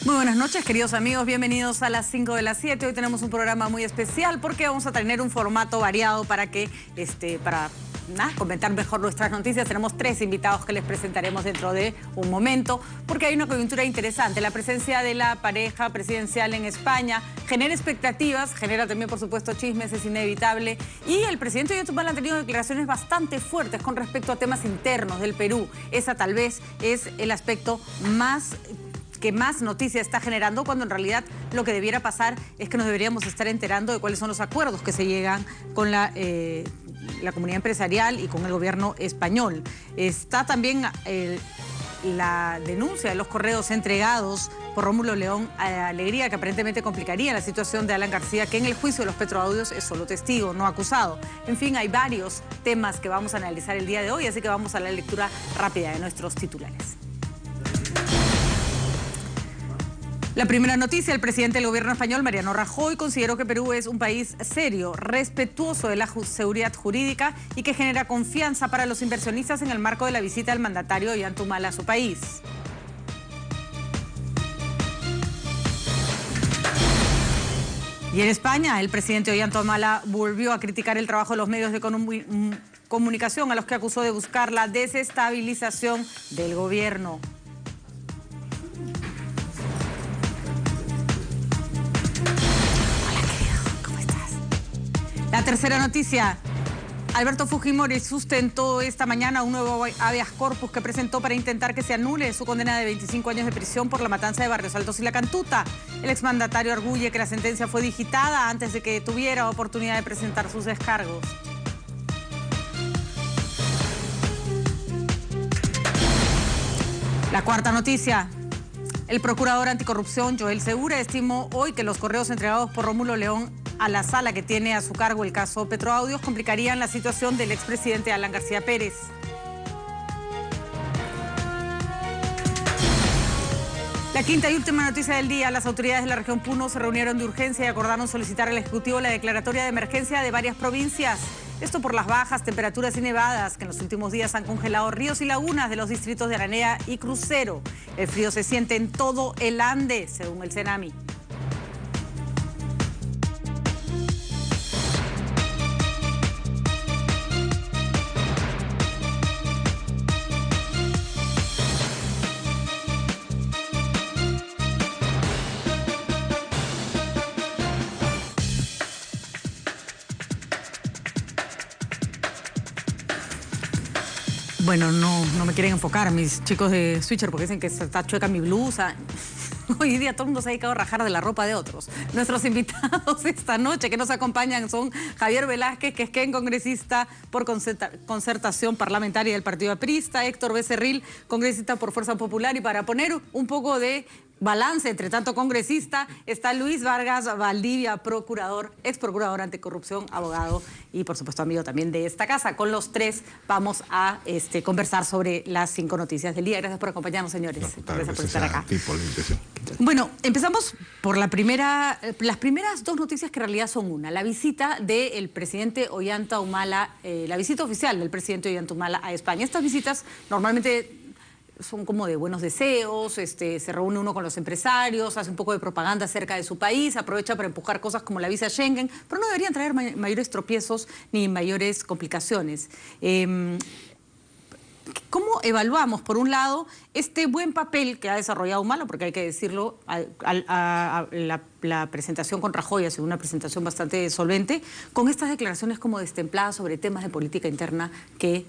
Muy buenas noches, queridos amigos. Bienvenidos a las 5 de las 7. Hoy tenemos un programa muy especial porque vamos a tener un formato variado para comentar mejor nuestras noticias. Tenemos 3 invitados que les presentaremos dentro de un momento, porque hay una coyuntura interesante. La presencia de la pareja presidencial en España genera expectativas, genera también, por supuesto, chismes, es inevitable. Y el presidente Ollanta Humala ha tenido declaraciones bastante fuertes con respecto a temas internos del Perú. Esa tal vez es el aspecto que más noticia está generando, cuando en realidad lo que debiera pasar es que nos deberíamos estar enterando de cuáles son los acuerdos que se llegan con la comunidad empresarial y con el gobierno español. Está también la denuncia de los correos entregados por Rómulo León a Alegría, que aparentemente complicaría la situación de Alan García, que en el juicio de los petroaudios es solo testigo, no acusado. En fin, hay varios temas que vamos a analizar el día de hoy, así que vamos a la lectura rápida de nuestros titulares. La primera noticia: el presidente del gobierno español, Mariano Rajoy, consideró que Perú es un país serio, respetuoso de la seguridad jurídica y que genera confianza para los inversionistas en el marco de la visita del mandatario Ollanta Humala a su país. Y en España, el presidente Ollanta Humala volvió a criticar el trabajo de los medios de comunicación, a los que acusó de buscar la desestabilización del gobierno. La tercera noticia: Alberto Fujimori sustentó esta mañana un nuevo habeas corpus que presentó para intentar que se anule su condena de 25 años de prisión por la matanza de Barrios Altos y La Cantuta. El exmandatario arguye que la sentencia fue digitada antes de que tuviera oportunidad de presentar sus descargos. La cuarta noticia: el procurador anticorrupción, Joel Segura, estimó hoy que los correos entregados por Rómulo León a la sala que tiene a su cargo el caso Petroaudios complicarían la situación del expresidente Alan García Pérez. La quinta y última noticia del día: las autoridades de la región Puno se reunieron de urgencia y acordaron solicitar al Ejecutivo la declaratoria de emergencia de varias provincias. Esto por las bajas temperaturas y nevadas que en los últimos días han congelado ríos y lagunas de los distritos de Aranea y Crucero. El frío se siente en todo el Ande, según el CENAMI. Bueno, no me quieren enfocar mis chicos de Switcher porque dicen que está chueca mi blusa. Hoy día todo el mundo se ha dedicado a rajar de la ropa de otros. Nuestros invitados esta noche que nos acompañan son Javier Velázquez, que es congresista por concertación parlamentaria del Partido Aprista, Héctor Becerril, congresista por Fuerza Popular, y para poner un poco de balance entre tanto congresista, está Luis Vargas Valdivia, procurador, ex procurador anticorrupción, abogado y por supuesto amigo también de esta casa. Con los 3 vamos a conversar sobre las 5 noticias del día. Gracias por acompañarnos, señores. Gracias por estar acá. Bueno, empezamos por las primeras 2 noticias, que en realidad son una. La visita del presidente Ollanta Humala, la visita oficial del presidente Ollanta Humala a España. Estas visitas normalmente son como de buenos deseos, se reúne uno con los empresarios, hace un poco de propaganda acerca de su país, aprovecha para empujar cosas como la visa Schengen, pero no deberían traer mayores tropiezos ni mayores complicaciones. ¿Cómo evaluamos, por un lado, este buen papel que ha desarrollado Humala? Porque hay que decirlo, la presentación con Rajoy ha sido una presentación bastante solvente, con estas declaraciones como destempladas sobre temas de política interna que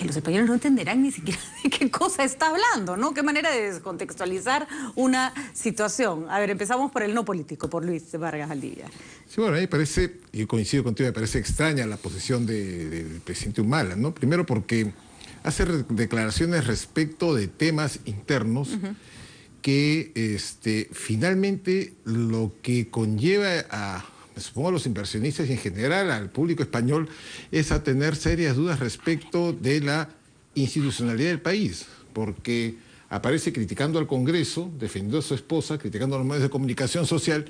los españoles no entenderán ni siquiera de qué cosa está hablando, ¿no? Qué manera de descontextualizar una situación. A ver, empezamos por el no político, por Luis Vargas Valdivia. Sí, bueno, a mí me parece, y coincido contigo, me parece extraña la posición del presidente Humala, ¿no? Primero porque hace declaraciones respecto de temas internos que finalmente lo que conlleva a, supongo, a los inversionistas y en general al público español, es a tener serias dudas respecto de la institucionalidad del país, porque aparece criticando al Congreso, defendiendo a su esposa, criticando a los medios de comunicación social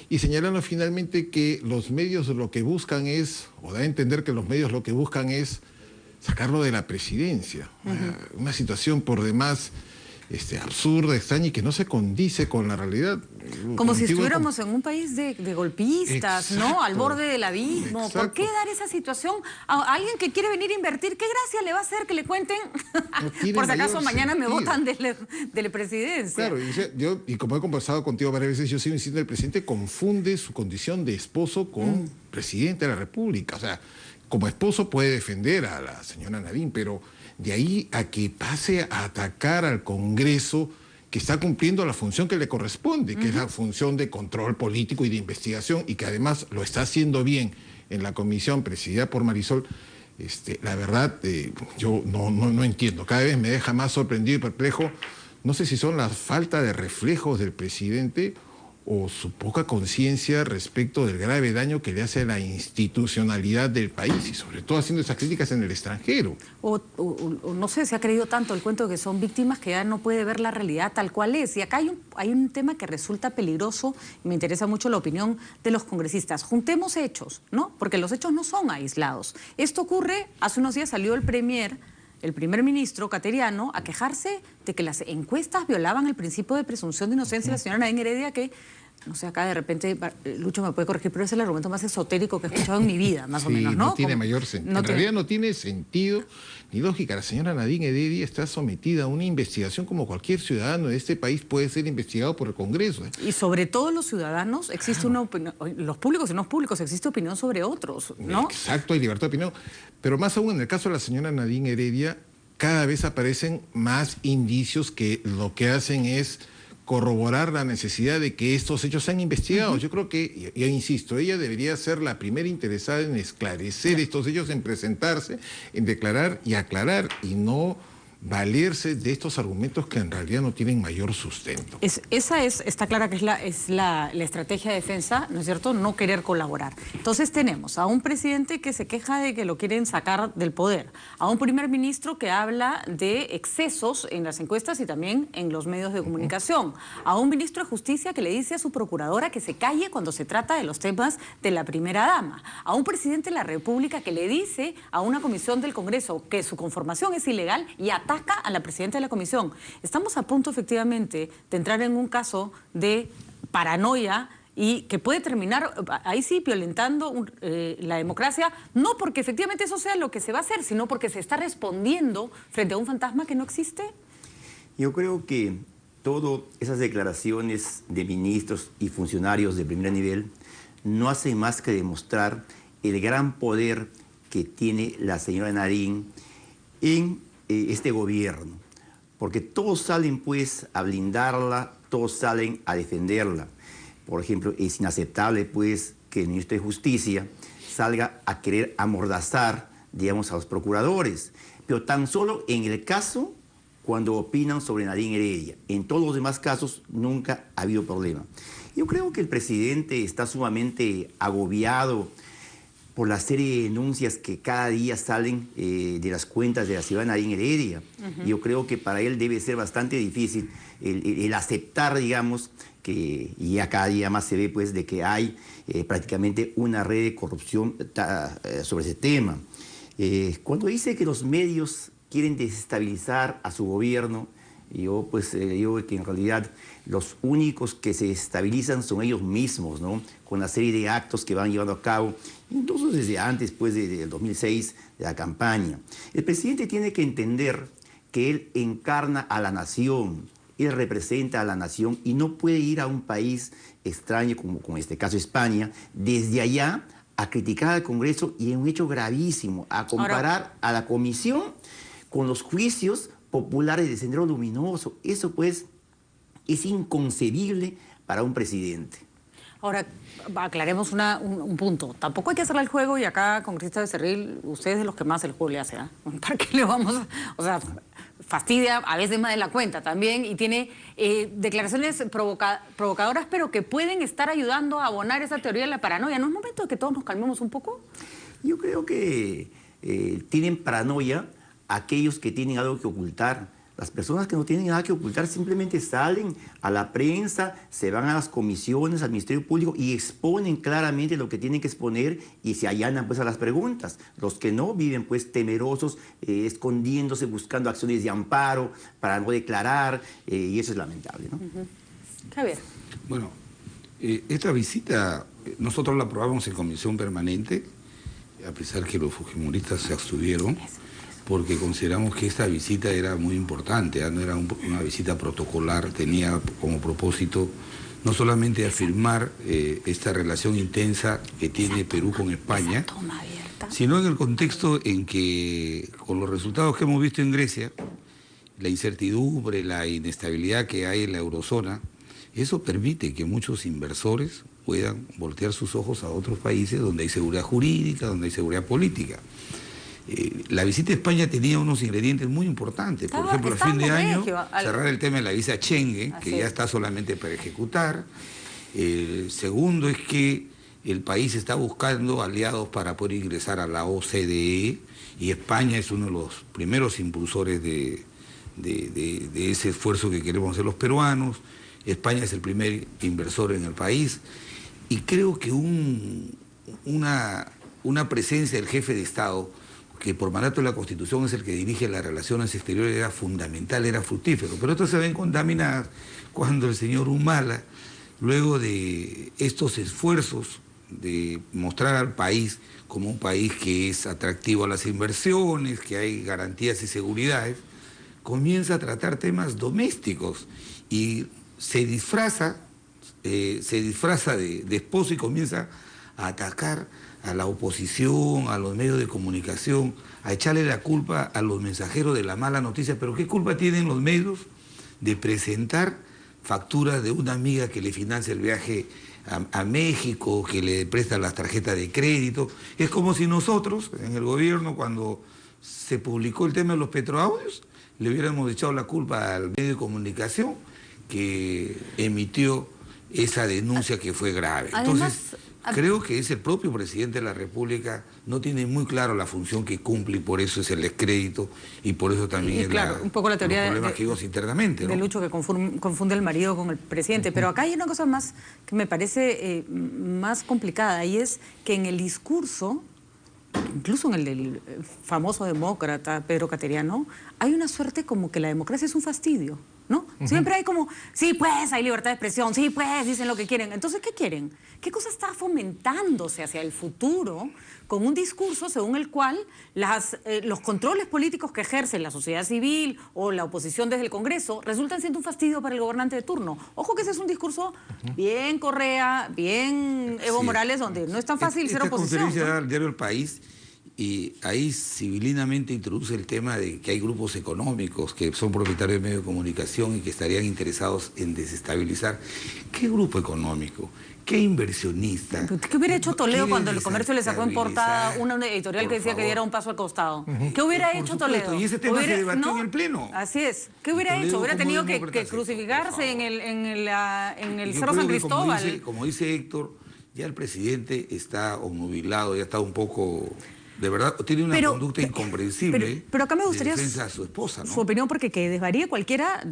y señalando finalmente que los medios lo que buscan es, o da a entender que los medios lo que buscan es sacarlo de la presidencia. Una situación por demás absurda, extraña y que no se condice con la realidad. Como si Contigo estuviéramos en un país de golpistas, ¿no? Exacto. Al borde del abismo. ¿Por Exacto. qué dar esa situación a alguien que quiere venir a invertir? ¿Qué gracia le va a hacer que le cuenten? No tiene Por si acaso mayor mañana me sentido. votan de la presidencia. Claro, y como he conversado contigo varias veces, yo sigo insistiendo, el presidente confunde su condición de esposo con presidente de la República. O sea, como esposo puede defender a la señora Nadine, pero de ahí a que pase a atacar al Congreso que está cumpliendo la función que le corresponde, que es la función de control político y de investigación, y que además lo está haciendo bien en la comisión presidida por Marisol. La verdad, yo no entiendo. Cada vez me deja más sorprendido y perplejo. No sé si son la falta de reflejos del presidente o su poca conciencia respecto del grave daño que le hace a la institucionalidad del país y sobre todo haciendo esas críticas en el extranjero. O no sé, se ha creído tanto el cuento de que son víctimas que ya no puede ver la realidad tal cual es. Y acá hay un tema que resulta peligroso y me interesa mucho la opinión de los congresistas. Juntemos hechos, ¿no? Porque los hechos no son aislados. Esto ocurre, hace unos días salió el primer ministro cateriano a quejarse de que las encuestas violaban el principio de presunción de inocencia de la señora Nadine Heredia, que, no sé, acá de repente, Lucho me puede corregir, pero es el argumento más esotérico que he escuchado en mi vida, más o menos, ¿no? No tiene mayor sentido. En realidad no tiene sentido ni lógica. La señora Nadine Heredia está sometida a una investigación como cualquier ciudadano de este país puede ser investigado por el Congreso. Y sobre todo los ciudadanos, existe una opinión, los públicos y no públicos, existe opinión sobre otros, ¿no? Exacto, hay libertad de opinión. Pero más aún en el caso de la señora Nadine Heredia, cada vez aparecen más indicios que lo que hacen es corroborar la necesidad de que estos hechos sean investigados. Yo creo que, yo insisto, ella debería ser la primera interesada en esclarecer estos hechos, en presentarse, en declarar y aclarar, y no valerse de estos argumentos que en realidad no tienen mayor sustento. Está clara que es la estrategia de defensa, ¿no es cierto?, no querer colaborar. Entonces tenemos a un presidente que se queja de que lo quieren sacar del poder, a un primer ministro que habla de excesos en las encuestas y también en los medios de comunicación, a un ministro de Justicia que le dice a su procuradora que se calle cuando se trata de los temas de la primera dama, a un presidente de la República que le dice a una comisión del Congreso que su conformación es ilegal y ataca a la presidenta de la comisión. Estamos a punto, efectivamente, de entrar en un caso de paranoia y que puede terminar, ahí sí, violentando la democracia, no porque efectivamente eso sea lo que se va a hacer, sino porque se está respondiendo frente a un fantasma que no existe. Yo creo que todas esas declaraciones de ministros y funcionarios de primer nivel no hacen más que demostrar el gran poder que tiene la señora Nadine en este gobierno, porque todos salen pues a blindarla, todos salen a defenderla. Por ejemplo, es inaceptable pues que el ministro de Justicia salga a querer amordazar, digamos, a los procuradores, pero tan solo en el caso cuando opinan sobre Nadine Heredia. En todos los demás casos nunca ha habido problema. Yo creo que el presidente está sumamente agobiado por la serie de denuncias que cada día salen de las cuentas de la ciudadana Nadine Heredia. Yo creo que para él debe ser bastante difícil el aceptar, digamos, que ya cada día más se ve pues de que hay prácticamente una red de corrupción sobre ese tema. Cuando dice que los medios quieren desestabilizar a su gobierno, yo pues digo que en realidad los únicos que se estabilizan son ellos mismos, ¿no? Con la serie de actos que van llevando a cabo, incluso desde antes, pues, del 2006, de la campaña. El presidente tiene que entender que él encarna a la nación, él representa a la nación y no puede ir a un país extraño, como en este caso España, desde allá a criticar al Congreso y en un hecho gravísimo, a comparar a la comisión con los juicios populares de Sendero Luminoso. Eso pues es inconcebible para un presidente. Ahora, aclaremos un punto. Tampoco hay que hacerle el juego y acá, congresista Becerril, ustedes de los que más el juego le hacen, ¿eh? ¿Para qué le vamos a...? O sea, fastidia a veces más de la cuenta también y tiene declaraciones provocadoras, pero que pueden estar ayudando a abonar esa teoría de la paranoia. ¿No es momento de que todos nos calmemos un poco? Yo creo que tienen paranoia aquellos que tienen algo que ocultar. Las personas que no tienen nada que ocultar simplemente salen a la prensa, se van a las comisiones, al Ministerio Público y exponen claramente lo que tienen que exponer y se allanan pues a las preguntas. Los que no viven pues temerosos, escondiéndose, buscando acciones de amparo para no declarar y eso es lamentable, ¿no? Javier. Bueno, esta visita nosotros la aprobamos en comisión permanente, a pesar que los fujimoristas se abstuvieron, porque consideramos que esta visita era muy importante, no era una visita protocolar, tenía como propósito no solamente afirmar esta relación intensa que tiene Perú con España, sino en el contexto en que con los resultados que hemos visto en Grecia, la incertidumbre, la inestabilidad que hay en la eurozona, eso permite que muchos inversores puedan voltear sus ojos a otros países donde hay seguridad jurídica, donde hay seguridad política. La visita a España tenía unos ingredientes muy importantes. Por ejemplo, a fin de año, cerrar el tema de la visa Schengen, que ya está solamente para ejecutar. El segundo es que el país está buscando aliados para poder ingresar a la OCDE y España es uno de los primeros impulsores de ese esfuerzo que queremos hacer los peruanos. España es el primer inversor en el país y creo que una presencia del jefe de Estado, que por mandato de la Constitución es el que dirige las relaciones exteriores, era fundamental, era fructífero. Pero esto se ven contaminadas cuando el señor Humala, luego de estos esfuerzos de mostrar al país como un país que es atractivo a las inversiones, que hay garantías y seguridades, comienza a tratar temas domésticos y se disfraza de esposo y comienza a atacar a la oposición, a los medios de comunicación, a echarle la culpa a los mensajeros de la mala noticia. Pero ¿qué culpa tienen los medios de presentar facturas de una amiga que le financia el viaje a México, que le presta las tarjetas de crédito? Es como si nosotros, en el gobierno, cuando se publicó el tema de los petroaudios, le hubiéramos echado la culpa al medio de comunicación que emitió esa denuncia que fue grave. Entonces, creo que es el propio presidente de la República, no tiene muy claro la función que cumple y por eso es el descrédito y por eso también es claro, un poco la teoría los problemas que vimos internamente, ¿no? De Lucho que confunde el marido con el presidente. Pero acá hay una cosa más que me parece más complicada y es que en el discurso, incluso en el del famoso demócrata Pedro Cateriano, hay una suerte como que la democracia es un fastidio, ¿no? Siempre hay como, sí, pues, hay libertad de expresión, sí, pues, dicen lo que quieren. Entonces, ¿qué quieren? ¿Qué cosa está fomentándose hacia el futuro con un discurso según el cual los controles políticos que ejerce la sociedad civil o la oposición desde el Congreso resultan siendo un fastidio para el gobernante de turno? Ojo que ese es un discurso bien Correa, bien Evo Morales, donde no es tan fácil ser oposición. Esta conferencia al diario El País, y ahí civilinamente introduce el tema de que hay grupos económicos que son propietarios de medios de comunicación y que estarían interesados en desestabilizar. ¿Qué grupo económico? ¿Qué inversionista? ¿Qué hubiera hecho Toledo cuando el Comercio le sacó en portada una editorial que decía que diera un paso al costado? ¿Qué hubiera hecho Toledo? Y ese tema se debatió en el Pleno. Así es. ¿Qué hubiera hecho? Hubiera tenido que crucificarse en el Cerro San Cristóbal. Como dice Héctor, ya el presidente está obnubilado, ya está un poco... De verdad, tiene una conducta incomprensible pero acá me gustaría de defensa a su esposa, ¿no? Su opinión, porque que desvaríe cualquiera,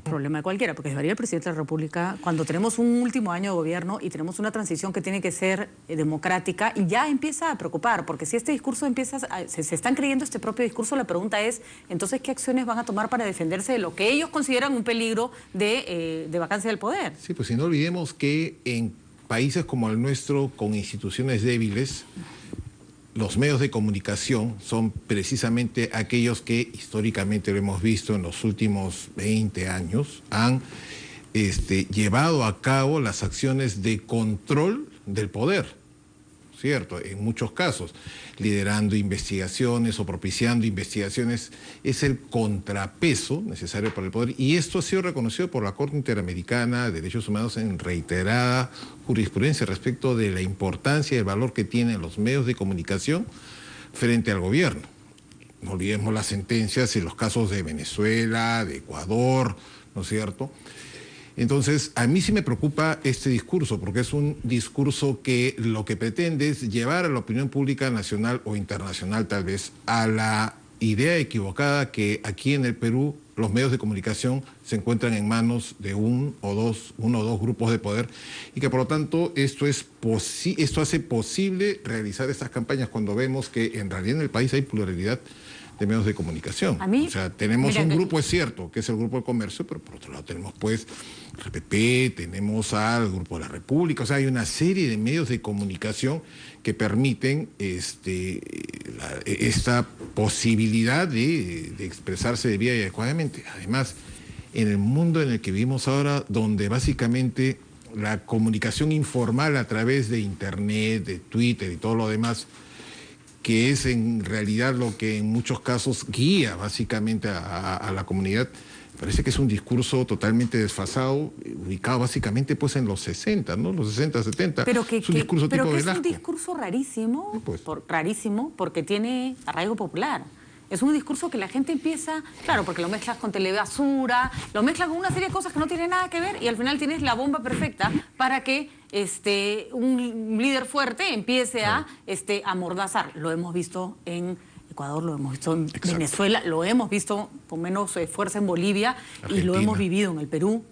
problema de cualquiera, porque desvaríe el presidente de la República cuando tenemos un último año de gobierno y tenemos una transición que tiene que ser democrática y ya empieza a preocupar, porque si este discurso se están creyendo este propio discurso, la pregunta es, entonces, ¿qué acciones van a tomar para defenderse de lo que ellos consideran un peligro de vacancia del poder? Sí, pues si no olvidemos que en países como el nuestro, con instituciones débiles, los medios de comunicación son precisamente aquellos que históricamente lo hemos visto en los últimos 20 años, han llevado a cabo las acciones de control del poder, ¿cierto? En muchos casos, liderando investigaciones o propiciando investigaciones, es el contrapeso necesario para el poder. Y esto ha sido reconocido por la Corte Interamericana de Derechos Humanos en reiterada jurisprudencia respecto de la importancia y el valor que tienen los medios de comunicación frente al gobierno. No olvidemos las sentencias en los casos de Venezuela, de Ecuador, ¿no es cierto? Entonces, a mí sí me preocupa este discurso, porque es un discurso que lo que pretende es llevar a la opinión pública nacional o internacional tal vez a la idea equivocada que aquí en el Perú los medios de comunicación se encuentran en manos de uno o dos grupos de poder y que por lo tanto esto hace posible realizar estas campañas cuando vemos que en realidad en el país hay pluralidad de medios de comunicación. O sea, tenemos un grupo, es cierto, que es el Grupo del Comercio, pero por otro lado tenemos pues RPP, tenemos al Grupo de la República, o sea, hay una serie de medios de comunicación que permiten esta posibilidad de expresarse de vía y adecuadamente. Además, en el mundo en el que vivimos ahora, donde básicamente la comunicación informal a través de Internet, de Twitter y todo lo demás, que es en realidad lo que en muchos casos guía básicamente a la comunidad, parece que es un discurso totalmente desfasado, ubicado básicamente pues en los 60, ¿no? Los 60, 70. Pero que, es un discurso tipo pero que es Velasco. un discurso rarísimo, Pues. Rarísimo, porque tiene arraigo popular. Es un discurso que la gente empieza, claro, porque lo mezclas con telebasura, lo mezclas con una serie de cosas que no tienen nada que ver y al final tienes la bomba perfecta para que un líder fuerte empiece a amordazar. Lo hemos visto en Ecuador, lo hemos visto en Venezuela, lo hemos visto con menos fuerza en Bolivia y lo hemos vivido en el Perú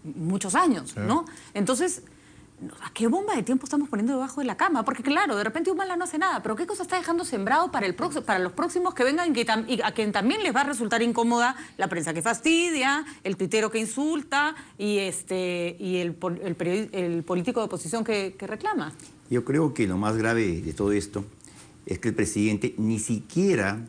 muchos años, ¿no? Entonces, ¿a qué bomba de tiempo estamos poniendo debajo de la cama? Porque claro, de repente Humala no hace nada, pero ¿qué cosa está dejando sembrado para los próximos que vengan y a quien también les va a resultar incómoda la prensa que fastidia, el tuitero que insulta y el político de oposición que reclama? Yo creo que lo más grave de todo esto es que el presidente ni siquiera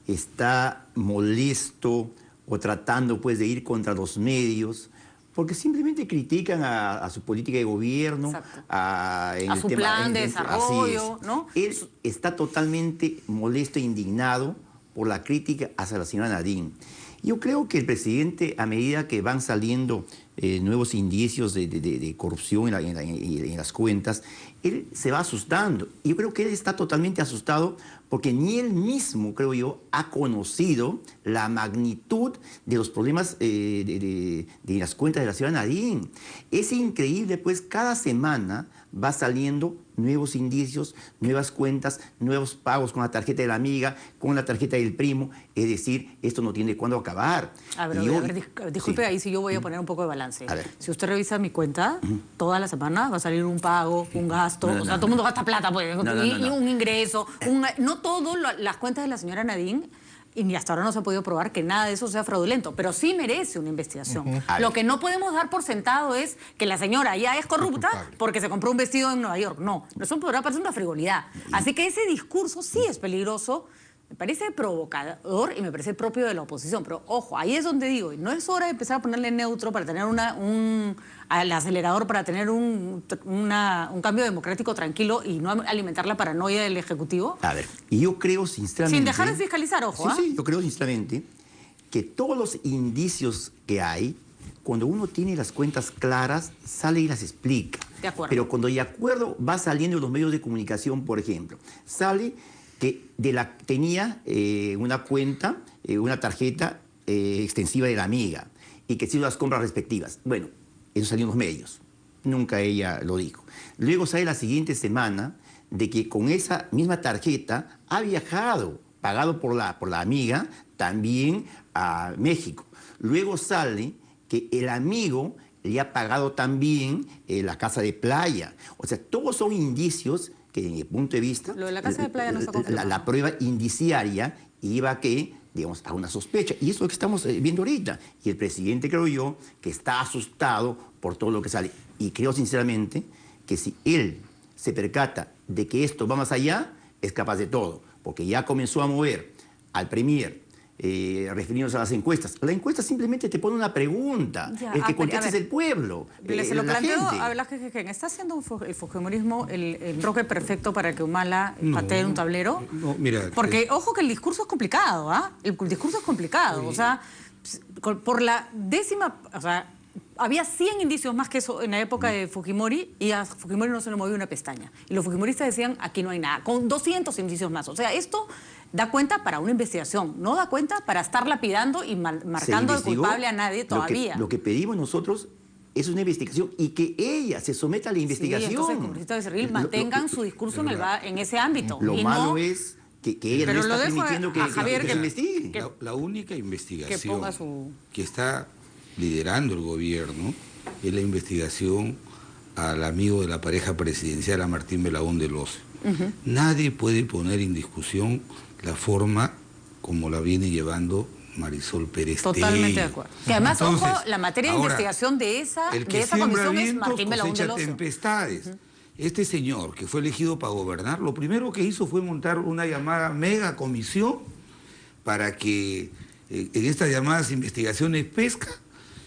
está molesto o tratando pues de ir contra los medios, porque simplemente critican a su política de gobierno, a su plan de desarrollo, ¿no? Él está totalmente molesto e indignado por la crítica hacia la señora Nadine. Yo creo que el presidente, a medida que van saliendo nuevos indicios de corrupción en las cuentas, él se va asustando. Y yo creo que él está totalmente asustado porque ni él mismo, creo yo, ha conocido la magnitud de los problemas de las cuentas de la señora Nadine. Es increíble, pues cada semana va saliendo nuevos indicios, nuevas cuentas, nuevos pagos con la tarjeta de la amiga, con la tarjeta del primo. Es decir, esto no tiene cuándo acabar. A ver, disculpe, ahí sí yo voy a poner un poco de balance. A ver. Si usted revisa mi cuenta, toda la semana va a salir un pago, un gasto, o sea, todo el mundo gasta plata, pues, y un ingreso. No todo, las cuentas de la señora Nadine, y ni hasta ahora no se ha podido probar que nada de eso sea fraudulento, pero sí merece una investigación. Lo que no podemos dar por sentado es que la señora ya es corrupta porque se compró un vestido en Nueva York. No, eso podrá parecer una frivolidad. Así que ese discurso sí es peligroso, me parece provocador y me parece propio de la oposición. Pero ojo, ahí es donde digo, no es hora de empezar a ponerle neutro para tener al acelerador, para tener un cambio democrático tranquilo y no alimentar la paranoia del Ejecutivo. A ver, y yo creo sinceramente... Sin dejar de fiscalizar, ojo. Sí, yo creo sinceramente que todos los indicios que hay, cuando uno tiene las cuentas claras, sale y las explica. De acuerdo. Pero cuando de acuerdo va saliendo en los medios de comunicación, por ejemplo, sale que tenía una cuenta, una tarjeta extensiva de la amiga y que hizo las compras respectivas. Bueno, eso salió en los medios. Nunca ella lo dijo. Luego sale la siguiente semana de que con esa misma tarjeta ha viajado, pagado por la amiga, también a México. Luego sale que el amigo le ha pagado también la casa de playa. O sea, todos son indicios que, desde mi punto de vista, lo de la casa de playa no está confirmado. La prueba indiciaria iba a que, digamos, a una sospecha. Y eso es lo que estamos viendo ahorita. Y el presidente, creo yo, que está asustado por todo lo que sale. Y creo sinceramente que si él se percata de que esto va más allá, es capaz de todo. Porque ya comenzó a mover al premier, refiriéndose a las encuestas. La encuesta simplemente te pone una pregunta. Ya, el que contesta es el pueblo. Se lo planteo a Velázquez que está haciendo el fujimorismo el enroque perfecto para que Humala patee en un tablero. No, mira. Porque, ojo, que el discurso es complicado, ¿ah? El discurso es complicado. O sea, por la décima. O sea, había 100 indicios más que eso en la época de Fujimori y a Fujimori no se le movió una pestaña. Y los fujimoristas decían, aquí no hay nada, con 200 indicios más. O sea, esto da cuenta para una investigación, no da cuenta para estar lapidando y marcando al culpable a nadie todavía. Lo que pedimos nosotros es una investigación y que ella se someta a la investigación. Sí, entonces, congresistas de Cerril mantengan su discurso en ese ámbito. Lo malo es que ella Pero no lo está dejo permitiendo a Javier que se investigue. La única investigación que ponga su... que está liderando el gobierno es la investigación al amigo de la pareja presidencial, a Martín Belaúnde del Oce. Nadie puede poner en discusión la forma como la viene llevando Marisol Pérez Totalmente Tello. de acuerdo. Que además, Entonces, ojo, la materia de ahora, investigación de esa el que comisión siembra es vientos Martín Belaúnde cosecha del Oso. tempestades. Este señor que fue elegido para gobernar, lo primero que hizo fue montar una llamada mega comisión para que en estas llamadas investigaciones pesca,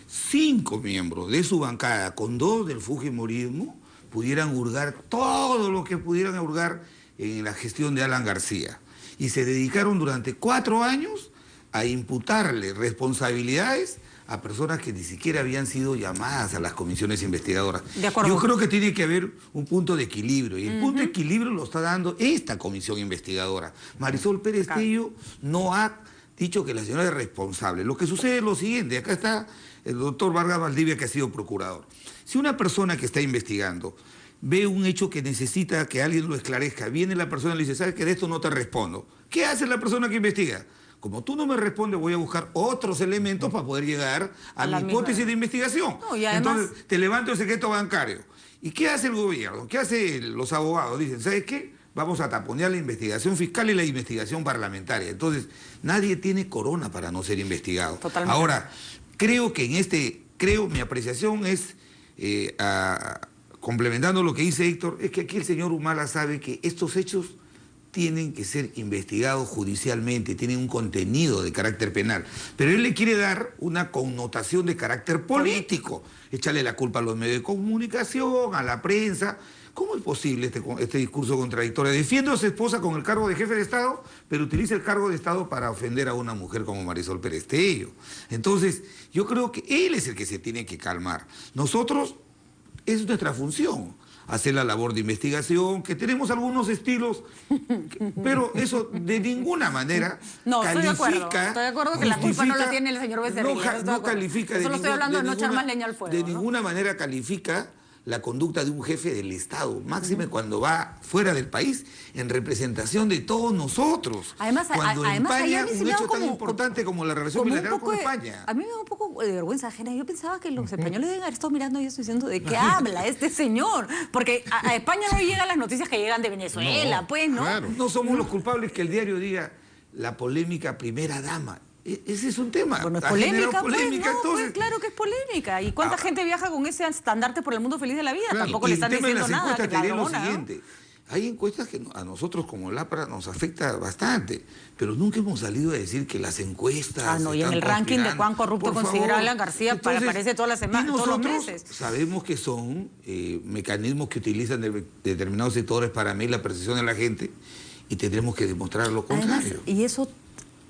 5 miembros de su bancada con 2 del fujimorismo pudieran hurgar todo lo que pudieran hurgar en la gestión de Alan García. Y se dedicaron durante 4 años a imputarle responsabilidades a personas que ni siquiera habían sido llamadas a las comisiones investigadoras. De acuerdo. Yo creo que tiene que haber un punto de equilibrio, y el punto de equilibrio lo está dando esta comisión investigadora. Marisol Pérez Tello no ha dicho que la señora es responsable. Lo que sucede es lo siguiente, acá está el doctor Vargas Valdivia, que ha sido procurador. Si una persona que está investigando ve un hecho que necesita que alguien lo esclarezca, viene la persona y le dice, ¿sabes que de esto no te respondo? ¿Qué hace la persona que investiga? Como tú no me respondes, voy a buscar otros elementos para poder llegar a mi hipótesis de investigación. No, y además... Entonces, te levanto el secreto bancario. ¿Y qué hace el gobierno? ¿Qué hacen los abogados? Dicen, ¿sabes qué? Vamos a taponear la investigación fiscal y la investigación parlamentaria. Entonces, nadie tiene corona para no ser investigado. Totalmente. Ahora, creo que mi apreciación es, complementando lo que dice Héctor, es que aquí el señor Humala sabe que estos hechos tienen que ser investigados judicialmente, tienen un contenido de carácter penal. Pero él le quiere dar una connotación de carácter político, echarle la culpa a los medios de comunicación, a la prensa. ¿Cómo es posible este discurso contradictorio? Defiende a su esposa con el cargo de jefe de Estado, pero utiliza el cargo de Estado para ofender a una mujer como Marisol Pérez Tello. Entonces, yo creo que él es el que se tiene que calmar. Nosotros, es nuestra función hacer la labor de investigación, que tenemos algunos estilos, pero eso de ninguna manera califica... Estoy de acuerdo que la culpa no la tiene el señor Becerril. No califica Solo estoy hablando de no echar más leña al fuego. De ninguna manera califica la conducta de un jefe del Estado, máxime cuando va fuera del país en representación de todos nosotros. Además, cuando empaña un hecho tan importante como la relación bilateral con España. A mí me da un poco de vergüenza ajena. Yo pensaba que los españoles deben haber estado mirando y esto diciendo de qué habla este señor. Porque a España no llegan las noticias que llegan de Venezuela, pues, ¿no? Claro. No somos los culpables que el diario diga la polémica primera dama. Ese es un tema. Bueno, es Ha polémica, generado pues, polémica, no, entonces... pues, claro que es polémica. ¿Y cuánta gente viaja con ese estandarte por el mundo feliz de la vida? Claro. Tampoco le están diciendo nada. encuestas Que te diré lo ladrona, ¿no? siguiente. Hay encuestas que a nosotros como LAPRA nos afecta bastante, pero nunca hemos salido a decir que las encuestas... Y en están el ranking de conspirando. cuán corrupto Por considera favor. Alan García Entonces, aparece todas las semanas, y todos los nosotros meses. sabemos que son mecanismos que utilizan determinados sectores para medir la percepción de la gente y tendremos que demostrar lo contrario. Además, y eso,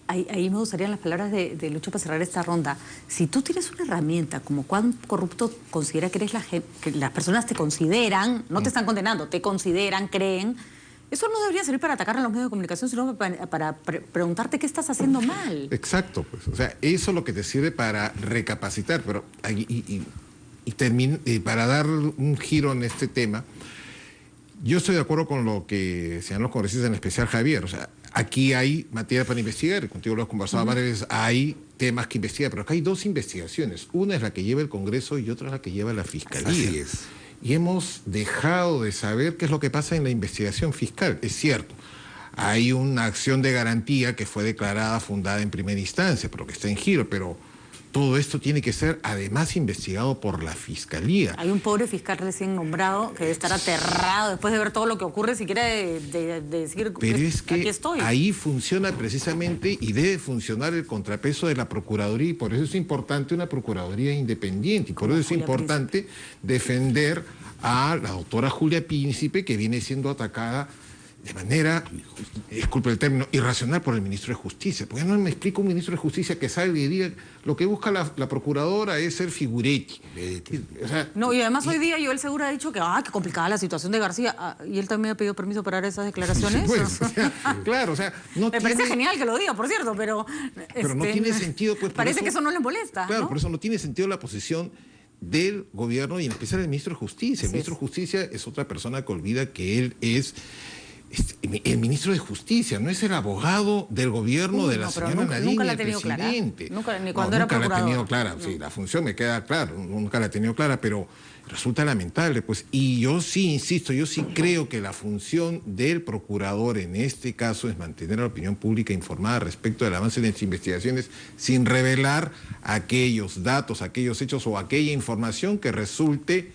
ahí me gustarían las palabras de Lucho para cerrar esta ronda. Si tú tienes una herramienta como cuán corrupto considera que eres que las personas te consideran, no te están condenando, te consideran, creen, eso no debería servir para atacar a los medios de comunicación, sino para preguntarte qué estás haciendo mal. Exacto, pues. O sea, eso es lo que te sirve para recapacitar, pero para dar un giro en este tema, yo estoy de acuerdo con lo que señalan los congresistas, en especial Javier. O sea, aquí hay materia para investigar, contigo lo he conversado varias veces, hay temas que investigar, pero acá hay 2 investigaciones. Una es la que lleva el Congreso y otra es la que lleva la Fiscalía. Así es. Y hemos dejado de saber qué es lo que pasa en la investigación fiscal. Es cierto, hay una acción de garantía que fue declarada fundada en primera instancia, pero que está en giro, pero todo esto tiene que ser además investigado por la Fiscalía. Hay un pobre fiscal recién nombrado que debe estar aterrado después de ver todo lo que ocurre, siquiera de decir, pero es que aquí estoy. ahí funciona precisamente y debe funcionar el contrapeso de la Procuraduría, y por eso es importante una Procuraduría independiente, y por eso es importante defender a la doctora Julia Príncipe, que viene siendo atacada de manera, disculpe el término, irracional por el ministro de Justicia. Porque no me explica un ministro de Justicia que salga y diga lo que busca la procuradora es ser figuretti. O sea, No, y además hoy día Joel Segura ha dicho que qué complicada la situación de García. Y él también ha pedido permiso para dar esas declaraciones. pues, o sea, claro, o sea, no Me parece genial que lo diga, por cierto, pero no tiene sentido, pues. Parece que eso no le molesta. Claro, ¿no? por eso no tiene sentido la posición del gobierno y en especial del ministro de Justicia. El ministro de Justicia es otra persona que olvida que él es el ministro de Justicia, no es el abogado del gobierno de la señora Nadine, nunca la ha el tenido clara. presidente. Nunca, ni cuando era nunca la ha procurador. tenido clara. Sí, la función me queda claro, nunca la ha tenido clara, pero resulta lamentable, pues. Y yo sí insisto, yo sí creo que la función del procurador en este caso es mantener a la opinión pública informada respecto del avance de las investigaciones sin revelar aquellos datos, aquellos hechos o aquella información que resulte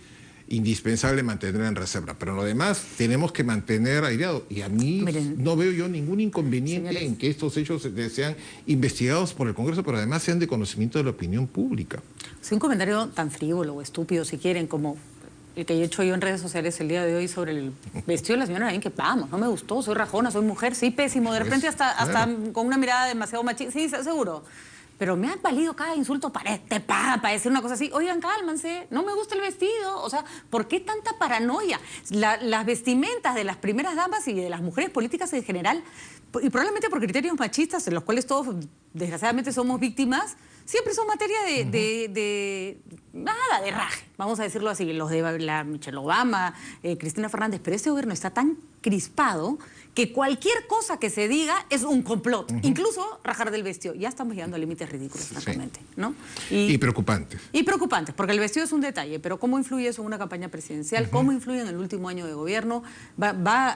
indispensable mantener en reserva, pero lo demás tenemos que mantener aireado. Y a mí no veo yo ningún inconveniente en que estos hechos sean investigados por el Congreso, pero además sean de conocimiento de la opinión pública. Sí, un comentario tan frívolo o estúpido, si quieren, como el que he hecho yo en redes sociales el día de hoy sobre el vestido de la señora Nadine, que vamos, no me gustó, soy rajona, soy mujer, sí, pésimo, de repente hasta con una mirada demasiado machista, sí, seguro. Pero me han valido cada insulto para decir una cosa así. Oigan, cálmense, no me gusta el vestido. O sea, ¿por qué tanta paranoia? Las vestimentas de las primeras damas y de las mujeres políticas en general, y probablemente por criterios machistas, en los cuales todos, desgraciadamente, somos víctimas, siempre son materia de raje, vamos a decirlo así. Los de la Michelle Obama, Cristina Fernández, pero este gobierno está tan crispado que cualquier cosa que se diga es un complot, incluso rajar del vestido. Ya estamos llegando a límites ridículos, francamente, ¿no? Y preocupantes. Y preocupantes, porque el vestido es un detalle, pero ¿cómo influye eso en una campaña presidencial? ¿Cómo influye en el último año de gobierno? ¿Va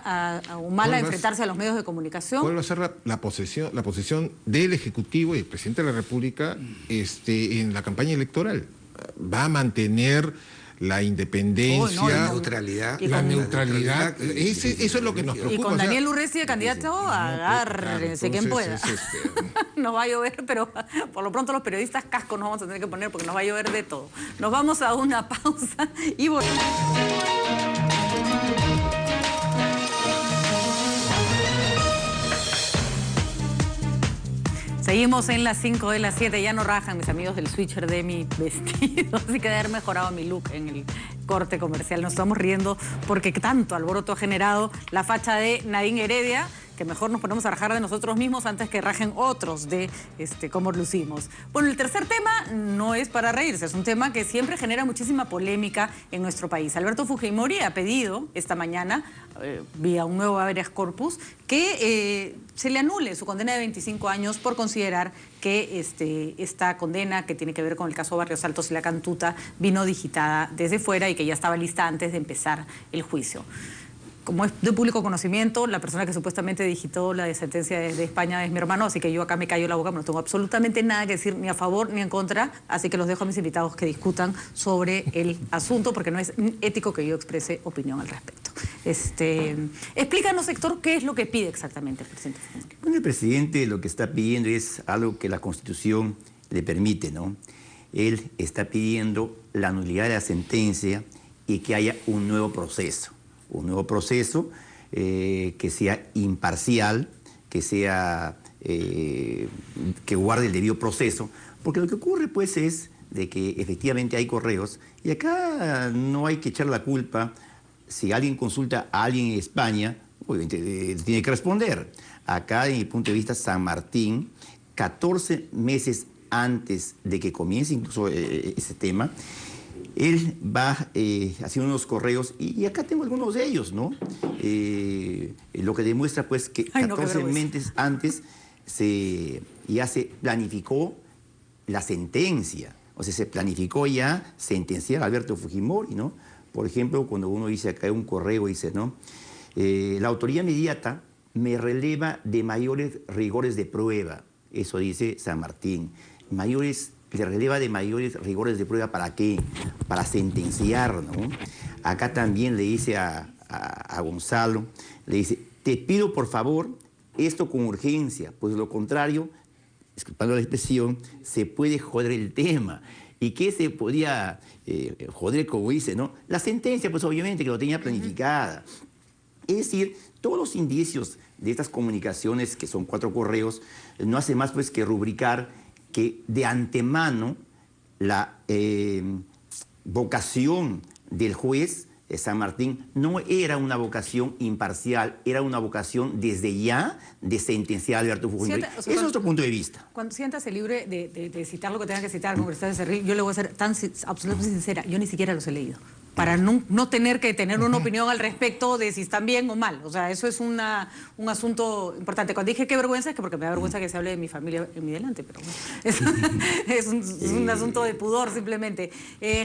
a Humala a enfrentarse a los medios de comunicación? ¿Cuál va a ser la posición del Ejecutivo y el Presidente de la República en la campaña electoral? ¿Va a mantener la independencia, la neutralidad? La neutralidad. Eso es lo que nos preocupa. Y con Daniel Urresti de candidato, agárrense quien pueda. Nos va a llover, pero por lo pronto los periodistas cascos nos vamos a tener que poner porque nos va a llover de todo. Nos vamos a una pausa y volvemos. Seguimos en las 5 de las 7, ya no rajan mis amigos del switcher de mi vestido, así que de haber mejorado mi look en el corte comercial. Nos estamos riendo porque tanto alboroto ha generado la facha de Nadine Heredia, que mejor nos ponemos a rajar de nosotros mismos antes que rajen otros de cómo lucimos. Bueno, el tercer tema no es para reírse, es un tema que siempre genera muchísima polémica en nuestro país. Alberto Fujimori ha pedido esta mañana, vía un nuevo habeas corpus, que se le anule su condena de 25 años por considerar que esta condena, que tiene que ver con el caso Barrios Altos y La Cantuta, vino digitada desde fuera y que ya estaba lista antes de empezar el juicio. Como es de público conocimiento, la persona que supuestamente digitó la sentencia de España es mi hermano, así que yo acá me callo la boca, no tengo absolutamente nada que decir ni a favor ni en contra, así que los dejo a mis invitados que discutan sobre el asunto, porque no es ético que yo exprese opinión al respecto. Explícanos, Héctor, ¿qué es lo que pide exactamente el presidente Fujimori? Bueno, el presidente lo que está pidiendo es algo que la Constitución le permite, ¿no? Él está pidiendo la nulidad de la sentencia y que haya un nuevo proceso. Un nuevo proceso que sea imparcial, que sea que guarde el debido proceso, porque lo que ocurre pues es de que efectivamente hay correos y acá no hay que echar la culpa. Si alguien consulta a alguien en España, obviamente tiene que responder. Acá, desde mi punto de vista, San Martín, 14 meses antes de que comience incluso ese tema, él va haciendo unos correos, y acá tengo algunos de ellos, ¿no? Lo que demuestra, pues, que 14 meses antes ya se planificó la sentencia. O sea, se planificó ya sentenciar a Alberto Fujimori, ¿no? Por ejemplo, cuando uno dice acá un correo, dice, ¿no? La autoridad inmediata me releva de mayores rigores de prueba. Eso dice San Martín. Le releva de mayores rigores de prueba, ¿para qué? Para sentenciar, ¿no? Acá también le dice a Gonzalo, le dice, te pido por favor esto con urgencia, pues lo contrario, disculpando la expresión, se puede joder el tema. ¿Y qué se podía joder, como dice, ¿no? La sentencia, pues obviamente que lo tenía planificada. Es decir, todos los indicios de estas comunicaciones, que son 4 correos, no hace más pues que rubricar que de antemano la vocación del juez San Martín no era una vocación imparcial, era una vocación desde ya de sentenciar a Alberto Fujimori. Ese es nuestro punto de vista. Cuando siéntase libre de citar lo que tenga que citar, congresista Becerril, yo le voy a ser absolutamente sincera, yo ni siquiera los he leído. para no tener que tener una opinión al respecto de si están bien o mal. O sea, eso es un asunto importante. Cuando dije qué vergüenza, es que porque me da vergüenza que se hable de mi familia en mi delante, pero bueno, es un asunto de pudor simplemente.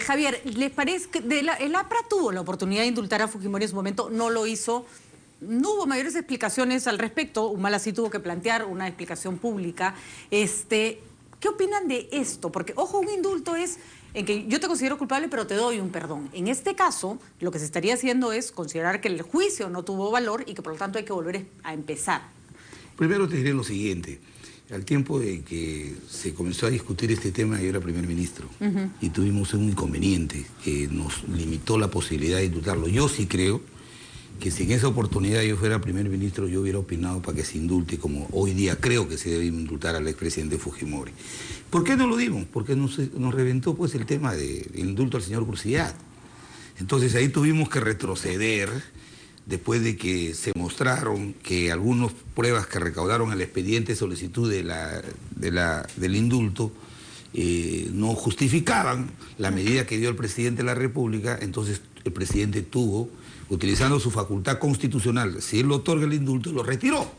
Javier, ¿les parece que el APRA tuvo la oportunidad de indultar a Fujimori en su momento? No lo hizo. No hubo mayores explicaciones al respecto. Humala sí tuvo que plantear una explicación pública. ¿Qué opinan de esto? Porque, ojo, un indulto es en que yo te considero culpable, pero te doy un perdón. En este caso, lo que se estaría haciendo es considerar que el juicio no tuvo valor y que, por lo tanto, hay que volver a empezar. Primero te diré lo siguiente. Al tiempo de que se comenzó a discutir este tema, yo era primer ministro y tuvimos un inconveniente que nos limitó la posibilidad de indultarlo. Yo sí creo que si en esa oportunidad yo fuera primer ministro, yo hubiera opinado para que se indulte, como hoy día creo que se debe indultar al expresidente Fujimori. ¿Por qué no lo dimos? Porque nos reventó pues el tema del indulto al señor Cruciat. Entonces ahí tuvimos que retroceder, después de que se mostraron que algunas pruebas que recaudaron el expediente de solicitud del indulto no justificaban la medida que dio el presidente de la República. Entonces el presidente tuvo, utilizando su facultad constitucional, si él lo otorga el indulto, lo retiró.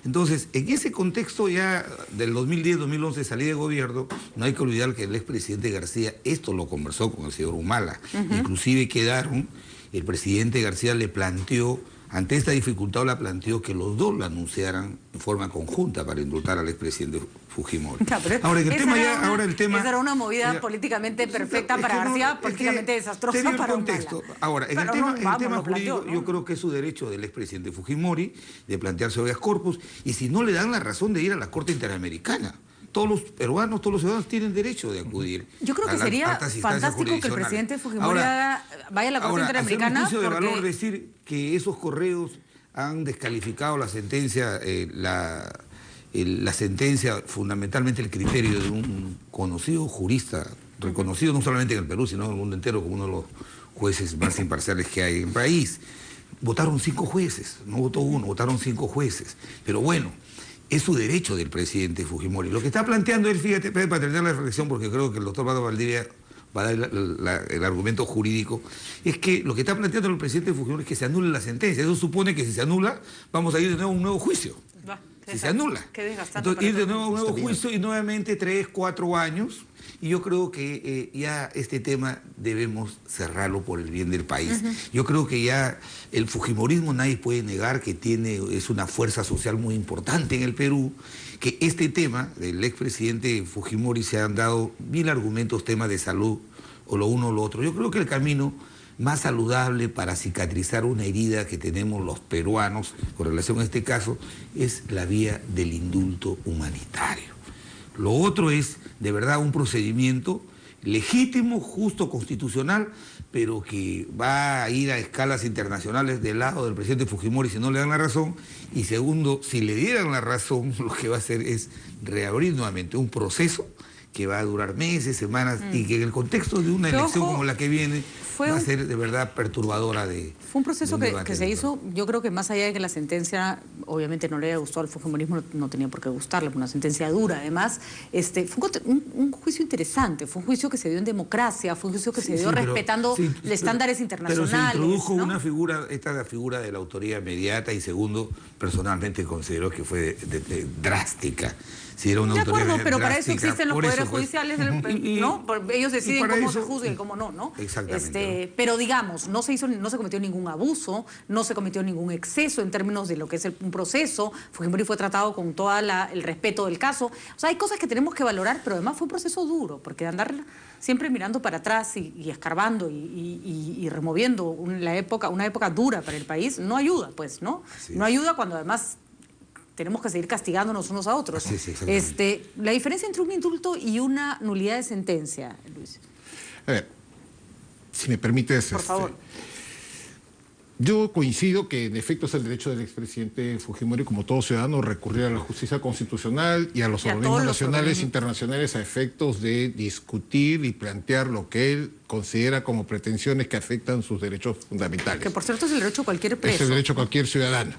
Entonces, en ese contexto ya del 2010-2011 salida de gobierno, no hay que olvidar que el expresidente García esto lo conversó con el señor Humala. Inclusive el presidente García le planteó, ante esta dificultad la planteó que los dos la anunciaran en forma conjunta para indultar al expresidente Fujimori. No, ahora, esa era una movida políticamente perfecta para García, políticamente desastrosa para Humala. Ahora, en el tema jurídico, yo creo que es su derecho del expresidente Fujimori de plantearse habeas corpus, y si no le dan la razón de ir a la Corte Interamericana. Todos los peruanos, todos los ciudadanos tienen derecho de acudir. Yo creo que sería fantástico que el presidente Fujimori vaya a la Corte Interamericana. Hacer un juicio de valor, decir que esos correos han descalificado la sentencia, la sentencia, fundamentalmente el criterio de un conocido jurista, reconocido no solamente en el Perú, sino en el mundo entero como uno de los jueces más imparciales que hay en el país. Votaron 5 jueces, no votó uno, votaron 5 jueces. Pero bueno, es su derecho del presidente Fujimori. Lo que está planteando él, fíjate, para terminar la reflexión, porque creo que el doctor Vado Valdivia va a dar el argumento jurídico, es que lo que está planteando el presidente Fujimori es que se anule la sentencia. Eso supone que si se anula, vamos a ir de nuevo a un nuevo juicio. Si se anula. Entonces, ir de nuevo a un nuevo juicio y nuevamente 3, 4 años. Y yo creo que ya este tema debemos cerrarlo por el bien del país. Yo creo que ya el fujimorismo nadie puede negar que es una fuerza social muy importante en el Perú, que este tema del expresidente Fujimori se han dado 1000 argumentos, temas de salud o lo uno o lo otro. Yo creo que el camino más saludable para cicatrizar una herida que tenemos los peruanos con relación a este caso es la vía del indulto humanitario. Lo otro es, de verdad, un procedimiento legítimo, justo, constitucional, pero que va a ir a escalas internacionales del lado del presidente Fujimori si no le dan la razón. Y segundo, si le dieran la razón, lo que va a hacer es reabrir nuevamente un proceso que va a durar meses, semanas, y que en el contexto de una elección como la que viene va a ser de verdad perturbadora Fue un proceso que se hizo, yo creo que más allá de que la sentencia obviamente no le haya gustado al fujimorismo, no tenía por qué gustarle, fue una sentencia dura. Además, fue un juicio interesante, fue un juicio que se dio en democracia, fue un juicio que se dio respetando estándares internacionales. Pero se introdujo, ¿no?, esta figura de la autoría inmediata, y segundo, personalmente considero que fue drástica. Si era una de acuerdo, autoridad pero drástica, para eso existen los poderes judiciales, ¿no? Ellos deciden cómo se juzga y cómo no, ¿no? Exactamente. Pero digamos, no se cometió ningún abuso, no se cometió ningún exceso en términos de lo que es un proceso. Fujimori fue tratado con todo el respeto del caso. O sea, hay cosas que tenemos que valorar, pero además fue un proceso duro, porque andar siempre mirando para atrás y escarbando y removiendo una época dura para el país, no ayuda, pues, ¿no? No ayuda cuando además tenemos que seguir castigándonos unos a otros. La diferencia entre un indulto y una nulidad de sentencia, Luis. A ver, si me permites... Por favor. Yo coincido que en efecto es el derecho del expresidente Fujimori, como todo ciudadano, recurrir a la justicia constitucional y a los organismos nacionales e internacionales a efectos de discutir y plantear lo que él considera como pretensiones que afectan sus derechos fundamentales. Que por cierto es el derecho de cualquier preso. Es el derecho de cualquier ciudadano.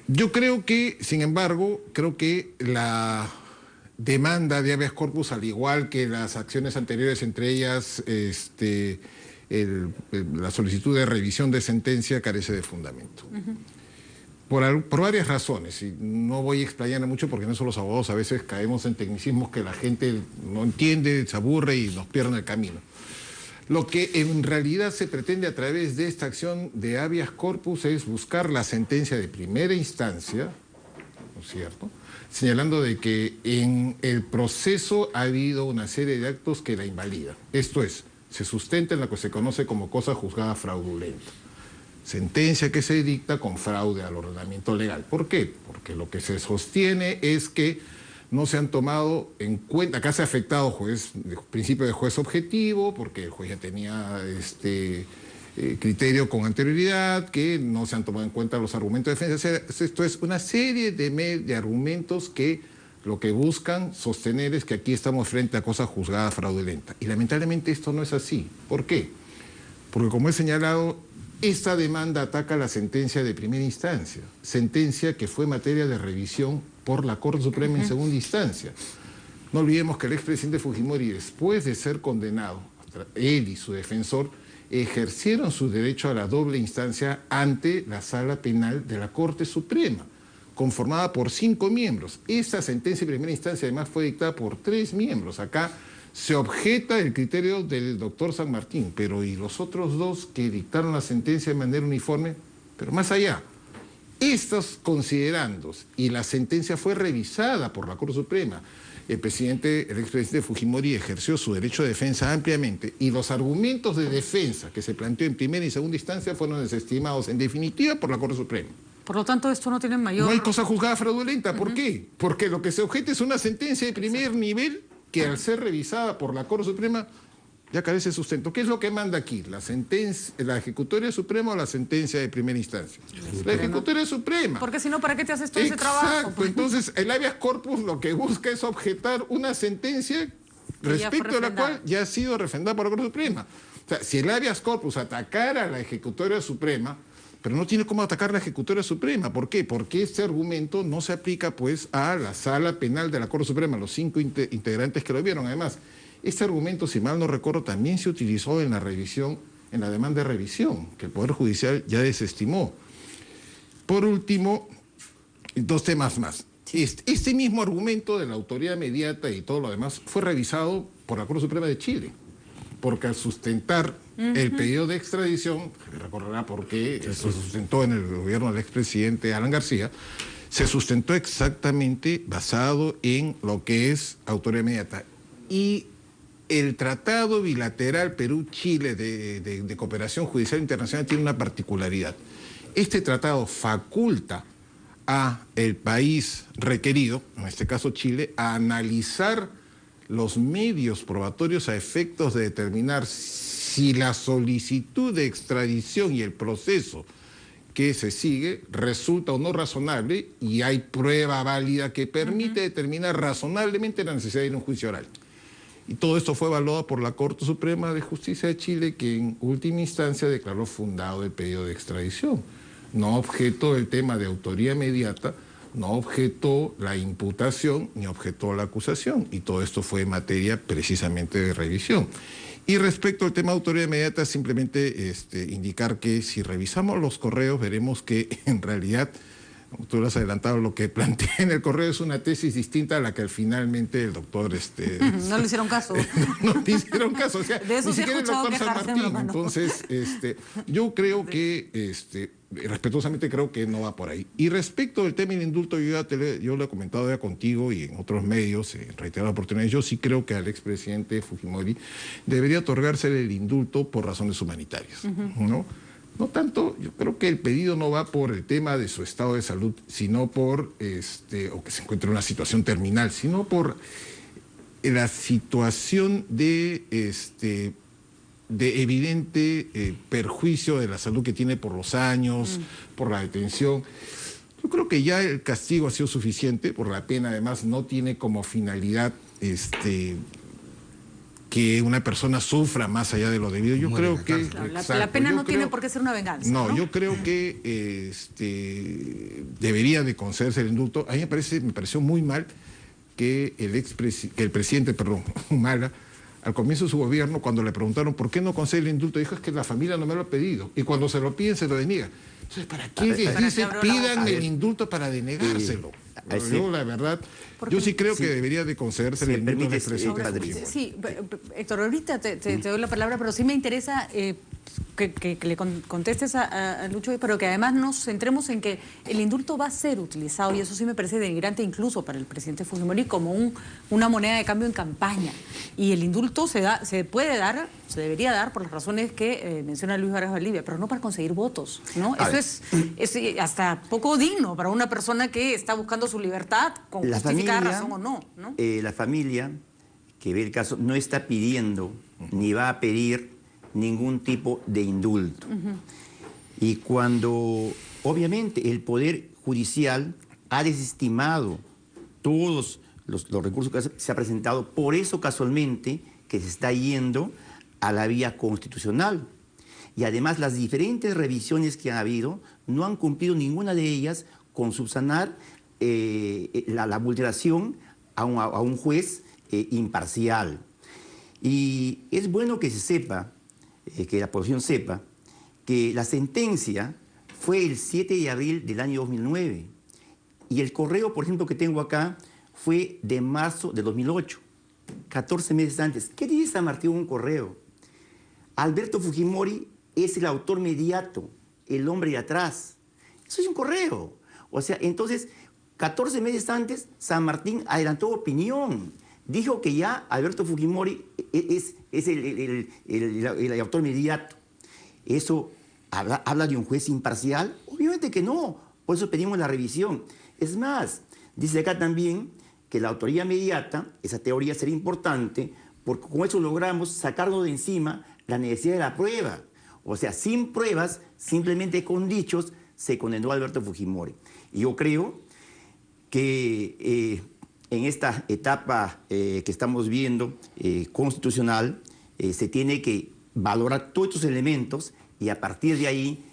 Yo creo que, sin embargo, la demanda de habeas corpus, al igual que las acciones anteriores, entre ellas la solicitud de revisión de sentencia carece de fundamento. Por varias razones, y no voy a explayar mucho porque en eso los abogados a veces caemos en tecnicismos que la gente no entiende, se aburre y nos pierde el camino. Lo que en realidad se pretende a través de esta acción de habeas corpus es buscar la sentencia de primera instancia, ¿no es cierto?, señalando de que en el proceso ha habido una serie de actos que la invalidan. Esto es, se sustenta en lo que se conoce como cosa juzgada fraudulenta. Sentencia que se dicta con fraude al ordenamiento legal. ¿Por qué? Porque lo que se sostiene es que no se han tomado en cuenta, acá se ha afectado principio de juez objetivo, porque el juez ya tenía criterio con anterioridad, que no se han tomado en cuenta los argumentos de defensa. Esto es una serie de argumentos que lo que buscan sostener es que aquí estamos frente a cosa juzgada fraudulenta. Y lamentablemente esto no es así. ¿Por qué? Porque como he señalado, esta demanda ataca la sentencia de primera instancia, sentencia que fue materia de revisión por la Corte Suprema en segunda instancia. No olvidemos que el expresidente Fujimori, después de ser condenado, él y su defensor ejercieron su derecho a la doble instancia ante la Sala Penal de la Corte Suprema, conformada por 5 miembros. Esa sentencia de primera instancia además fue dictada por 3 miembros. Acá se objeta el criterio del doctor San Martín, pero ¿y los otros 2 que dictaron la sentencia de manera uniforme? Pero más allá, estos considerandos, y la sentencia fue revisada por la Corte Suprema, el expresidente Fujimori ejerció su derecho de defensa ampliamente, y los argumentos de defensa que se planteó en primera y segunda instancia fueron desestimados en definitiva por la Corte Suprema. Por lo tanto, esto no tiene mayor... No hay cosa juzgada fraudulenta. ¿Por qué? Porque lo que se objeta es una sentencia de primer nivel que al ser revisada por la Corte Suprema ya carece de sustento. ¿Qué es lo que manda aquí? ¿La Ejecutoria Suprema o la sentencia de primera instancia? La Ejecutoria Suprema. Porque si no, ¿para qué te haces todo ese trabajo? Exacto. Entonces, el habeas corpus lo que busca es objetar una sentencia respecto a la cual ya ha sido refrendada por la Corte Suprema. O sea, si el habeas corpus atacara a la Ejecutoria Suprema, pero no tiene cómo atacar la Ejecutoria Suprema. ¿Por qué? Porque este argumento no se aplica pues a la Sala Penal de la Corte Suprema, los 5 integrantes que lo vieron. Además, este argumento, si mal no recuerdo, también se utilizó en la revisión, en la demanda de revisión, que el Poder Judicial ya desestimó. Por último, 2 temas más. Este mismo argumento de la autoridad mediata y todo lo demás fue revisado por la Corte Suprema de Chile, porque al sustentar el pedido de extradición, recordará por qué se sustentó en el gobierno del expresidente Alan García, se sustentó exactamente basado en lo que es autoridad inmediata. Y el Tratado Bilateral Perú-Chile de Cooperación Judicial Internacional tiene una particularidad. Este tratado faculta a el país requerido, en este caso Chile, a analizar los medios probatorios a efectos de determinar si la solicitud de extradición y el proceso que se sigue resulta o no razonable y hay prueba válida que permite determinar razonablemente la necesidad de ir a un juicio oral. Y todo esto fue evaluado por la Corte Suprema de Justicia de Chile, que en última instancia declaró fundado el pedido de extradición. No objetó el tema de autoría inmediata, no objetó la imputación ni objetó la acusación, y todo esto fue materia precisamente de revisión. Y respecto al tema de autoría inmediata, simplemente indicar que si revisamos los correos veremos que en realidad, como tú lo has adelantado, lo que plantea en el correo es una tesis distinta a la que finalmente el doctor... no le hicieron caso. No le hicieron caso, o sea, de eso ni sí he siquiera el escuchado doctor San quejarse, Martín. hermano. Entonces, yo creo que, respetuosamente creo que no va por ahí. Y respecto del tema del indulto, yo lo he comentado ya contigo y en otros medios, en reiteradas oportunidades, yo sí creo que al expresidente Fujimori debería otorgarse el indulto por razones humanitarias, ¿no? No tanto, yo creo que el pedido no va por el tema de su estado de salud, sino por, o que se encuentre en una situación terminal, sino por la situación de evidente perjuicio de la salud que tiene por los años, por la detención. Yo creo que ya el castigo ha sido suficiente, por la pena además no tiene como finalidad que una persona sufra más allá de lo debido. Yo creo que... La pena no tiene por qué ser una venganza. No, yo creo que debería de concederse el indulto. A mí me pareció muy mal que el presidente Humala al comienzo de su gobierno, cuando le preguntaron por qué no concede el indulto, dijo es que la familia no me lo ha pedido. Y cuando se lo piden, se lo deniega. Entonces, ¿para qué les dice pidan el indulto para denegárselo? Yo, la verdad, yo sí creo que debería de concederse el indulto de expresión. Sí, Héctor, ahorita te doy la palabra, pero sí me interesa que le contestes a Lucho, pero que además nos centremos en que el indulto va a ser utilizado, y eso sí me parece denigrante incluso para el presidente Fujimori, como una moneda de cambio en campaña. Y el indulto se debería dar por las razones que menciona Luis Vargas Valdivia, pero no para conseguir votos, ¿no? Eso es hasta poco digno para una persona que está buscando su libertad con justificada razón o no, ¿no? La familia que ve el caso no está pidiendo ni va a pedir ningún tipo de indulto. Y cuando obviamente el Poder Judicial ha desestimado todos los recursos que se ha presentado, por eso casualmente que se está yendo a la vía constitucional. Y además las diferentes revisiones que han habido no han cumplido ninguna de ellas con subsanar la vulneración a un juez imparcial. Y es bueno que se sepa, que la población sepa, que la sentencia fue el 7 de abril del año 2009. Y el correo, por ejemplo, que tengo acá, fue de marzo de 2008, 14 meses antes. ¿Qué dice San Martín en un correo? Alberto Fujimori es el autor mediato, el hombre de atrás. Eso es un correo. O sea, entonces, 14 meses antes, San Martín adelantó opinión. Dijo que ya Alberto Fujimori es el autor mediato. ¿Eso habla de un juez imparcial? Obviamente que no. Por eso pedimos la revisión. Es más, dice acá también que la autoría mediata, esa teoría sería importante, porque con eso logramos sacarnos de encima la necesidad de la prueba. O sea, sin pruebas, simplemente con dichos, se condenó a Alberto Fujimori. Y yo creo que en esta etapa que estamos viendo constitucional, se tiene que valorar todos estos elementos y a partir de ahí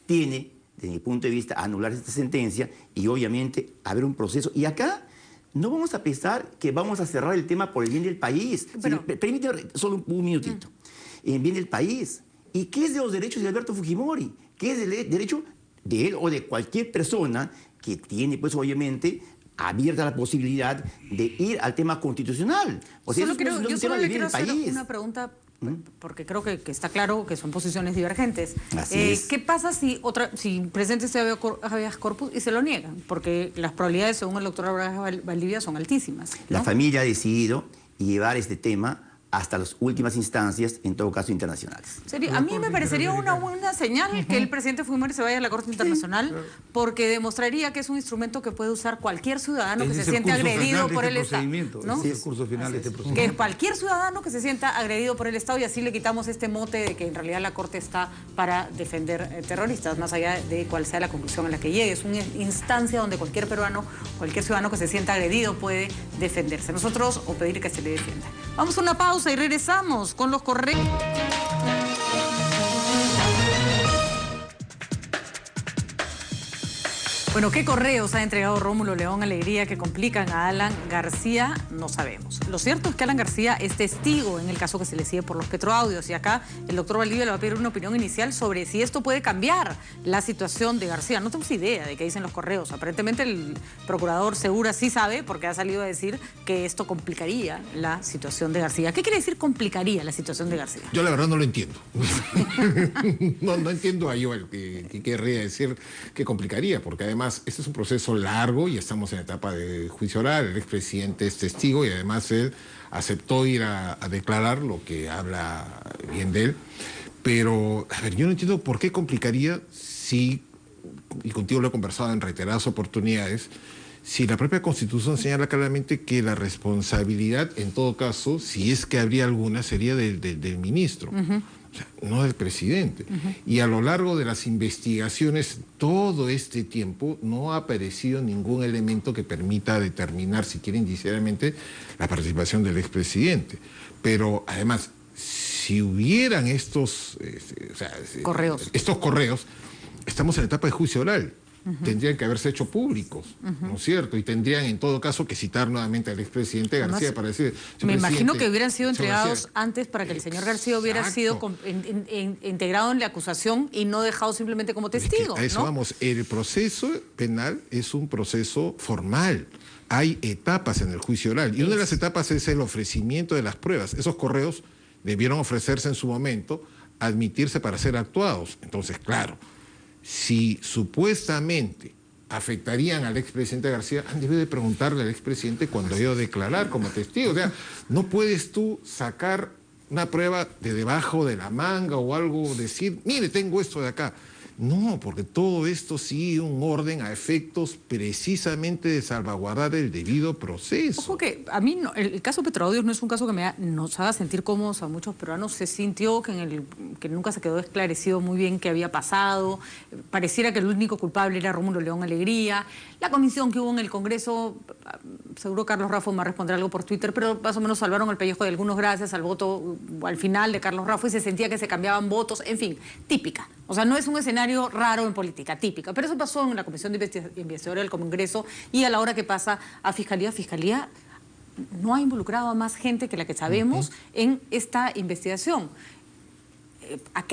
tiene, desde mi punto de vista, anular esta sentencia y obviamente haber un proceso. Y acá no vamos a pensar que vamos a cerrar el tema por el bien del país. Pero... Permíteme solo un minutito. En bien del país. ¿Y qué es de los derechos de Alberto Fujimori? ¿Qué es del derecho de él o de cualquier persona que tiene, pues obviamente, abierta la posibilidad de ir al tema constitucional? O sea, yo solo le quiero hacer una pregunta, porque creo que está claro que son posiciones divergentes. ¿Qué pasa si presente este habeas corpus y se lo niegan? Porque las probabilidades, según el doctor Vargas Valdivia, son altísimas, ¿no? La familia ha decidido llevar este tema hasta las últimas instancias, en todo caso internacionales. A mí me parecería una buena señal que el presidente Fujimori se vaya a la Corte Internacional, porque demostraría que es un instrumento que puede usar cualquier ciudadano que se siente agredido por el Estado, ¿no? Es el curso final de este procedimiento. Que cualquier ciudadano que se sienta agredido por el Estado, y así le quitamos este mote de que en realidad la Corte está para defender terroristas, más allá de cuál sea la conclusión a la que llegue. Es una instancia donde cualquier peruano, cualquier ciudadano que se sienta agredido puede defenderse. Nosotros, o pedir que se le defienda. Vamos a una pausa y regresamos con los correos. Bueno, ¿qué correos ha entregado Rómulo León Alegría que complican a Alan García? No sabemos. Lo cierto es que Alan García es testigo en el caso que se le sigue por los petroaudios, y acá el doctor Valdivia le va a pedir una opinión inicial sobre si esto puede cambiar la situación de García. No tenemos idea de qué dicen los correos. Aparentemente el procurador Segura sí sabe, porque ha salido a decir que esto complicaría la situación de García. ¿Qué quiere decir complicaría la situación de García? Yo la verdad no lo entiendo. no entiendo a Joel que querría decir que complicaría, porque además este es un proceso largo y estamos en etapa de juicio oral. El expresidente es testigo y además él aceptó ir a declarar, lo que habla bien de él. Pero, a ver, yo no entiendo por qué complicaría si, y contigo lo he conversado en reiteradas oportunidades, si la propia Constitución señala claramente que la responsabilidad, en todo caso, si es que habría alguna, sería del ministro. O sea, no del presidente. Y a lo largo de las investigaciones, todo este tiempo, no ha aparecido ningún elemento que permita determinar, siquiera indiciariamente, la participación del expresidente. Pero, además, si hubieran estos correos, estamos en etapa de juicio oral. tendrían que haberse hecho públicos, ¿no es cierto? Y tendrían en todo caso que citar nuevamente al expresidente García. Además, para decir... Me imagino que hubieran sido señor entregados García, antes para que el señor García hubiera sido integrado en la acusación y no dejado simplemente como testigo. A eso ¿no? vamos. El proceso penal es un proceso formal. Hay etapas en el juicio oral y una de las etapas es el ofrecimiento de las pruebas. Esos correos debieron ofrecerse en su momento, admitirse para ser actuados. Entonces, claro, si supuestamente afectarían al expresidente García, han debido de preguntarle al expresidente cuando iba a declarar como testigo. O sea, no puedes tú sacar una prueba de debajo de la manga o algo, decir, mire, tengo esto de acá. No, porque todo esto sigue un orden a efectos precisamente de salvaguardar el debido proceso. Ojo que a mí el caso Petrodólares no es un caso que nos haga sentir cómodos a muchos peruanos. Se sintió que nunca se quedó esclarecido muy bien qué había pasado. Pareciera que el único culpable era Rómulo León Alegría. La comisión que hubo en el Congreso, seguro Carlos Raffo me va a responder algo por Twitter, pero más o menos salvaron el pellejo de algunos gracias al voto al final de Carlos Raffo y se sentía que se cambiaban votos. En fin, típica. O sea, no es un escenario raro en política, típica. Pero eso pasó en la Comisión de Investigadores del Congreso y a la hora que pasa a Fiscalía no ha involucrado a más gente que la que sabemos en esta investigación.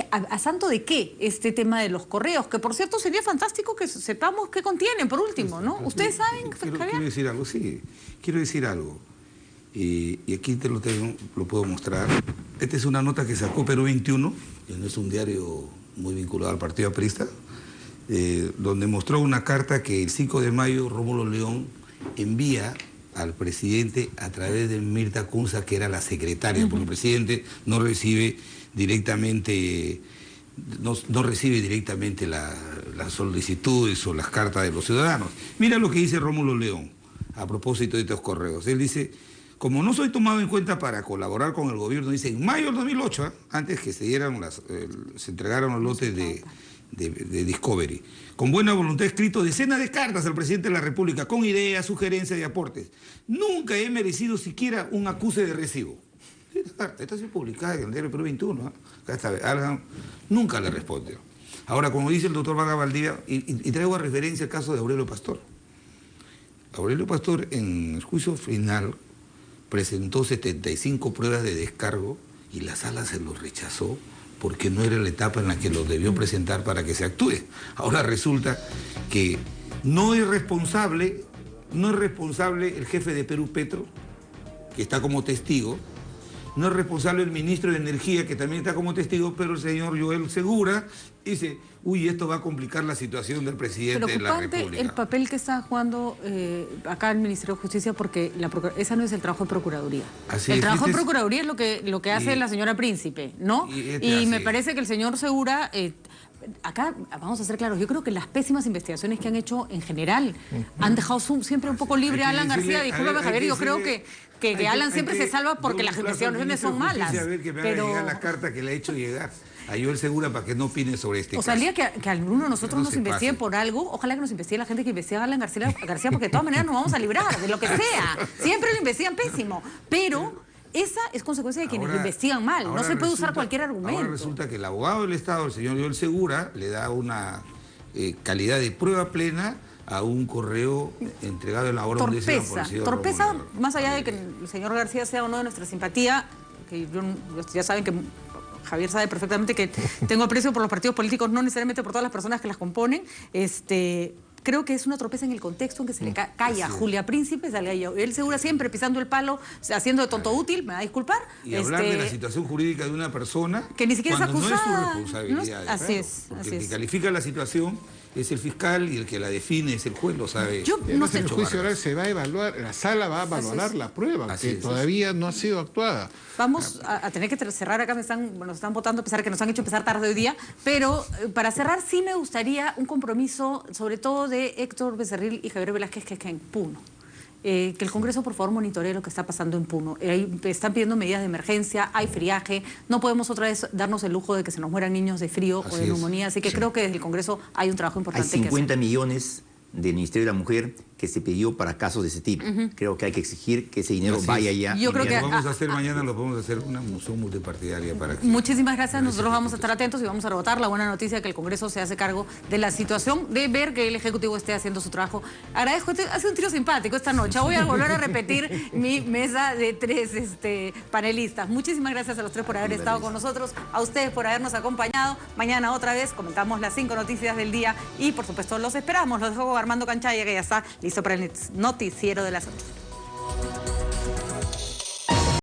¿A santo de qué este tema de los correos? Que por cierto sería fantástico que sepamos qué contienen, por último, ¿no? ¿Ustedes saben? Quiero decir algo, sí. Quiero decir algo. Y aquí te lo puedo mostrar. Esta es una nota que sacó Perú 21, que no es un diario muy vinculado al partido aprista, donde mostró una carta que el 5 de mayo Rómulo León envía al presidente a través de Mirta Kunza, que era la secretaria, porque el presidente no recibe directamente las solicitudes o las cartas de los ciudadanos. Mira lo que dice Rómulo León a propósito de estos correos. Él dice: como no soy tomado en cuenta para colaborar con el gobierno, dice, en mayo del 2008, antes que se entregaran los lotes de Discovery, con buena voluntad he escrito decenas de cartas al presidente de la República con ideas, sugerencias y aportes. Nunca he merecido siquiera un acuse de recibo. Esta está publicada en el diario Perú 21. Acá está, Alan nunca le respondió. Ahora, como dice el doctor Vaga Valdivia, y traigo a referencia el caso de Aurelio Pastor. Aurelio Pastor, en el juicio final, presentó 75 pruebas de descargo y la sala se los rechazó porque no era la etapa en la que los debió presentar para que se actúe. Ahora resulta que no es responsable el jefe de Perú, Petro, que está como testigo, no es responsable el ministro de Energía, que también está como testigo, pero el señor Joel Segura dice, uy, esto va a complicar la situación del presidente de la República. El papel que está jugando acá el Ministerio de Justicia, porque esa no es el trabajo de Procuraduría. El trabajo de Procuraduría es lo que hace la señora Príncipe, ¿no? Y me parece que el señor Segura... acá, vamos a ser claros, yo creo que las pésimas investigaciones que han hecho en general han dejado siempre un poco libre a Alan García. Discúlpame, Javier, yo creo que Alan siempre se salva porque las investigaciones son malas. A ver que me haga llegar la carta que le ha hecho llegar a Joel Segura para que no opine sobre este caso. O sea, el día que alguno de nosotros nos investigue por algo, ojalá que nos investigue la gente que investiga a Alan García, porque de todas maneras nos vamos a librar de lo que sea. Siempre lo investigan pésimo, pero... esa es consecuencia de quienes lo investigan mal. No se puede usar cualquier argumento. Ahora resulta que el abogado del Estado, el señor Joel Segura, le da una calidad de prueba plena a un correo entregado en la hora donde se por el señor Torpeza, más allá de que el señor García sea uno de nuestra simpatía, que ya saben que Javier sabe perfectamente que tengo aprecio por los partidos políticos, no necesariamente por todas las personas que las componen, creo que es una tropeza en el contexto en que se le calla a Julia Príncipe, sale a él Segura siempre pisando el palo, haciendo de tonto útil, me va a disculpar. Y hablar de la situación jurídica de una persona que ni siquiera es acusada. No es su responsabilidad. Así es. Porque el que califica la situación es el fiscal y el que la define es el juez, lo sabe. Yo no sé. El juicio oral se va a evaluar, la sala va a valorar la prueba, que todavía no ha sido actuada. Vamos a tener que cerrar acá, nos están votando, a pesar de que nos han hecho empezar tarde hoy día, pero para cerrar sí me gustaría un compromiso, sobre todo de Héctor Becerril y Javier Velázquez, que en Puno. Que el Congreso, por favor, monitoree lo que está pasando en Puno. Están pidiendo medidas de emergencia, hay friaje, no podemos otra vez darnos el lujo de que se nos mueran niños de frío o de neumonía, así que creo que desde el Congreso hay un trabajo importante que hacer. Hay 50 millones del Ministerio de la Mujer que que se pidió para casos de ese tipo. Creo que hay que exigir que ese dinero vaya ya. Yo creo que Lo vamos a hacer mañana, lo podemos hacer una moción multipartidaria para que... Muchísimas gracias, nosotros vamos a estar atentos y vamos a rebotar la buena noticia que el Congreso se hace cargo de la situación, de ver que el Ejecutivo esté haciendo su trabajo. Agradezco, ha sido un trío simpático esta noche. Voy a volver a repetir mi mesa de 3 panelistas. Muchísimas gracias a los 3 por haber estado con nosotros, a ustedes por habernos acompañado. Mañana otra vez comentamos las 5 noticias del día y por supuesto los esperamos. Los dejo con Armando Canchaya, que ya está listo para el noticiero de las 8.